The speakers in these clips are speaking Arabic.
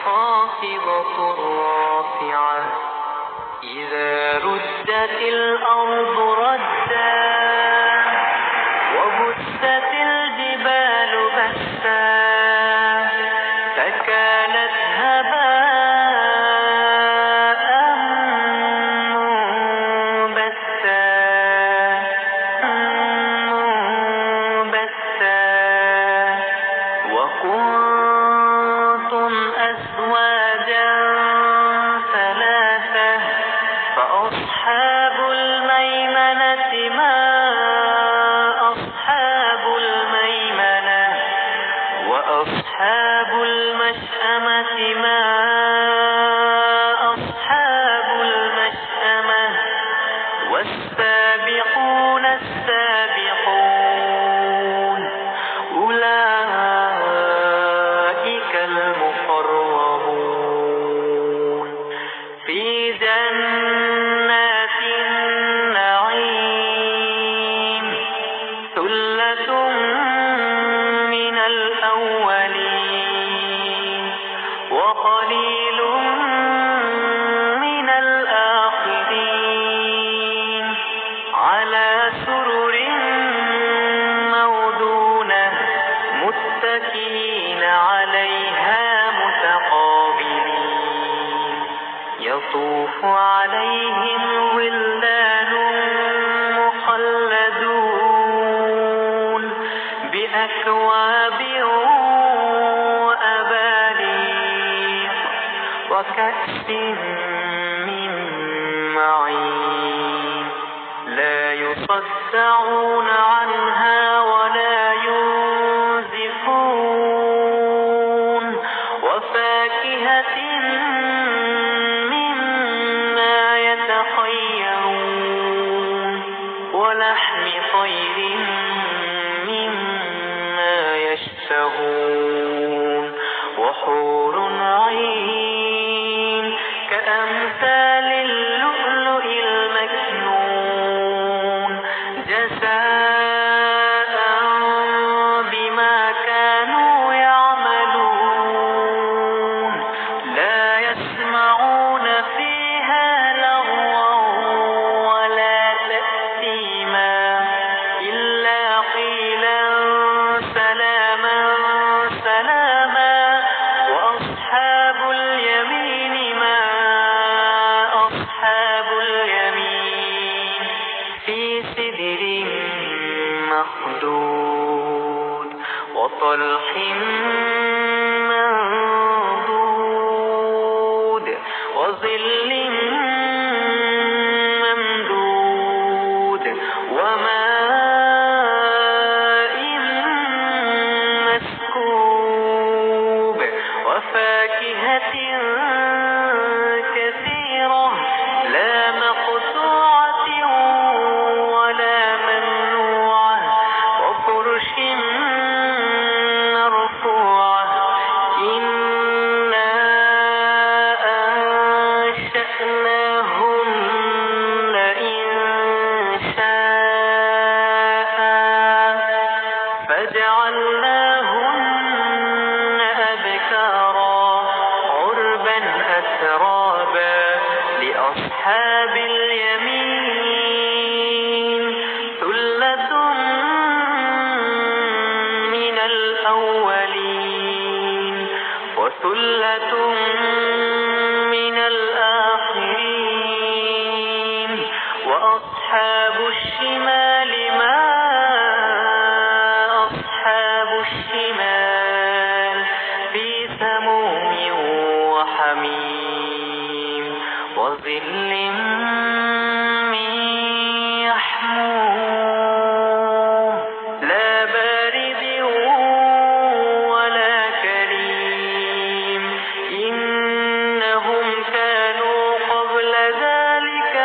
خافضة رافعة إذا رجت الأرض رجا وبست الجبال بسا فكانت هباء منبثا وكنتم أزواجا ثلاثة فأصحاب الميمنة ما أصحاب الميمنة وأصحاب المشأمة ما أصحاب المشأمة والسابقون السابقون أولئك المقربون في جنات النعيم ثلة من الأولين وقليل من الآخرين على سرر موضونة متكئين عليها متقابلين يطوف عليهم ولدان مخلدون بأكواب وأباريق وكأس من معين لا يصدعون عنها ولا ينزفون وفاكهة مما يتخيرون ولحم طير مما يشتهون وحور عين كأمثال اللؤلؤ المكنون جزاء بما كانوا يعملون لا يسمعون فيها لغوا ولا تأثيما إلا قيلا سلاما سلاما وأصحاب اليمين ما أصحاب اليمين في سدر مخضود وطلح منضود وظل ممدود وماء مسكوب وفاكهة كثيرة لا مقطوعة ولا ممنوعة وفرش مرفوعة إنا أنشأناهن إنشاء فجعلناهن أبكارا عربا أترابا لأصحاب اليمين ثلة من الأولين وثلة من الآخرين وأصحاب الشمال ما أصحاب الشمال في سموم وحميم وظل من يحموم لا بارد ولا كريم إنهم كانوا قبل ذلك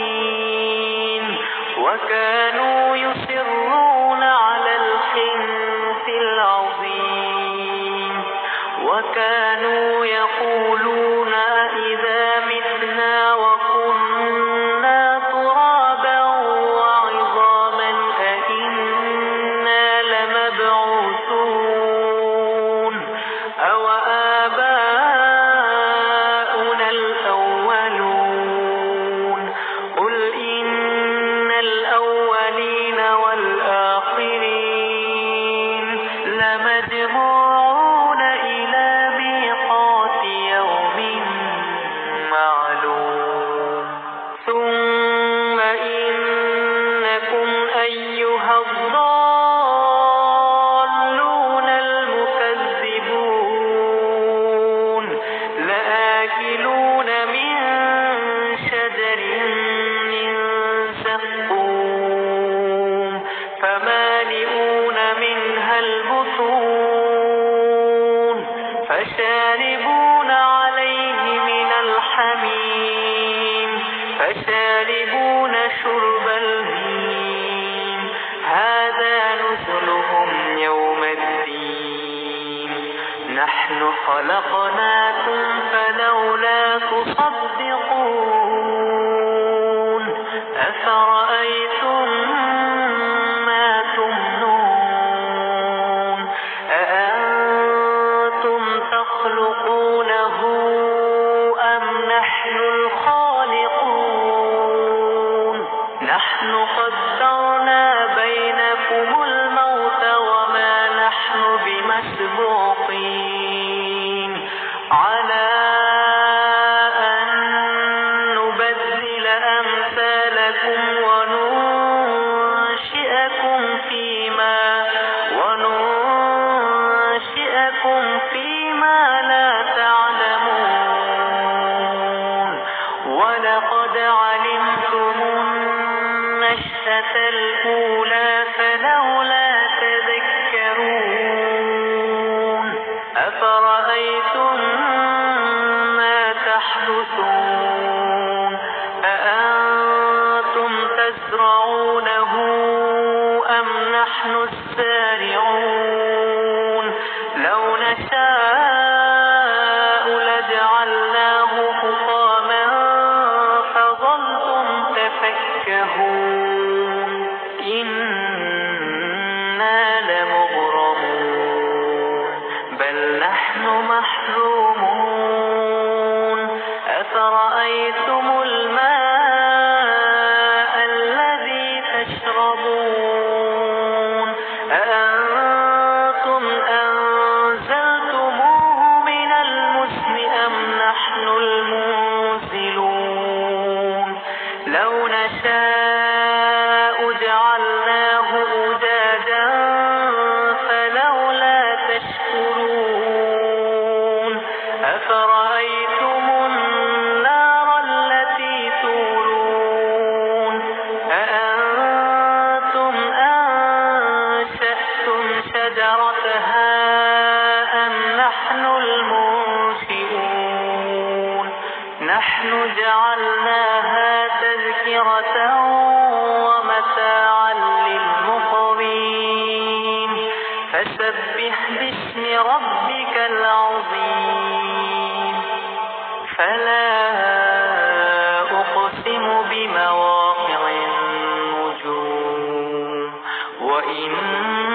مترفين وكانوا يصرون على الحنث العظيم وكانوا يقولون إذا متنا وكنا ترابا وعظاما أئنا لمبعوثون أو آباؤنا فشاربون عليه من الحميم فشاربون شرب الهيم هذا نزلهم يوم الدين نحن خلقناكم فلولا تصدقون أفرأيتم ما تمنون أأنتم تخلقونه أم نحن الخالقون نحن قدرنا بينكم الموت وما نحن بمسبوقين على أن نبدل أمثالكم وننشئكم فيما لا تعلمون ولقد علمتم النشأة الأولى فلولا تذكرون أفرأيتم ما تحدثون أأنتم تزرعونه أم نحن الزارعون لو نشاء لجعلناه حطاما فظلتم تفكهون إنا لمغرمون بل نحن محرومون أفرأيتم الماء الذي تشربون أأنتم أنزلتموه من المزن أم نحن المنزلون لو نشاء جعلناه أجاجا فلولا تشكرون أفرأيتم النار التي تورون أأنتم أنشأتم شجرتها أم نحن المنشئون نحن جعلناها تذكرة ومتاعا للمقوين فسبح باسم ربك العظيم فلا أقسم بمواقع النجوم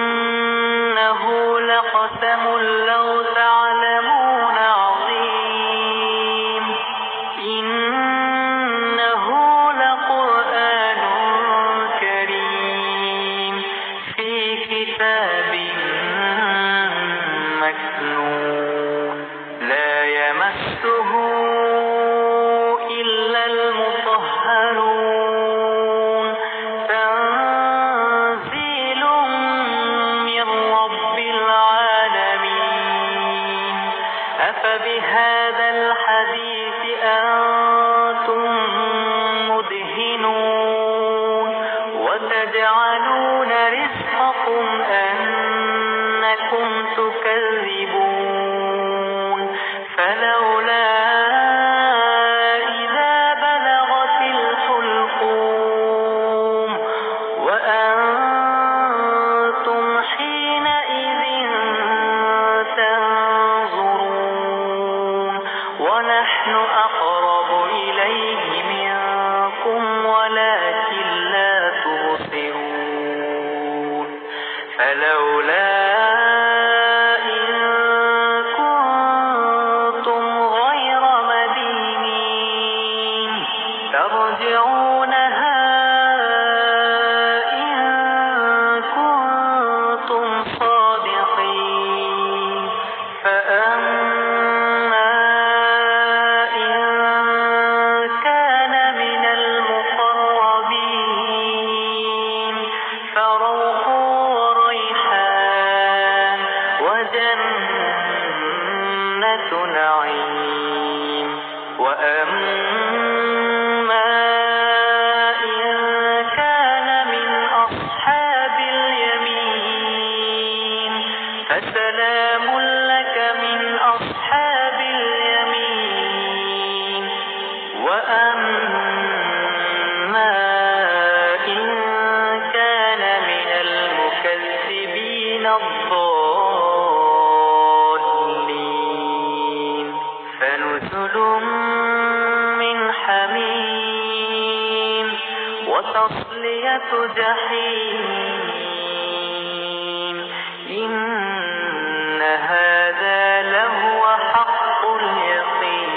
وإنه لقسم لو تعلمون عظيم إنه لقرآن كريم في كتاب مكنون لا يمسه إلا المطهرون تنزيل من رب العالمين أفبهذا الحديث أنتم مدهنون وتجعلون رزقكم أنكم تكذبون فلولا إذا بلغت الحلقوم وأنتم حينئذ تنظرون ونحن أقرب إليه منكم ولكن لا تبصرون فلولا إن كنتم غير مدينين ترجعونها إن كنتم صادقين فأما إن كان من المقربين فروح وريحان وجنة نعيم وأما إن كان من أصحاب اليمين فسلام لك من أصحاب وتصلية جحيم إن هذا لهو حق اليقين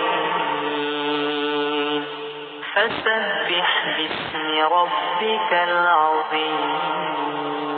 فسبح باسم ربك العظيم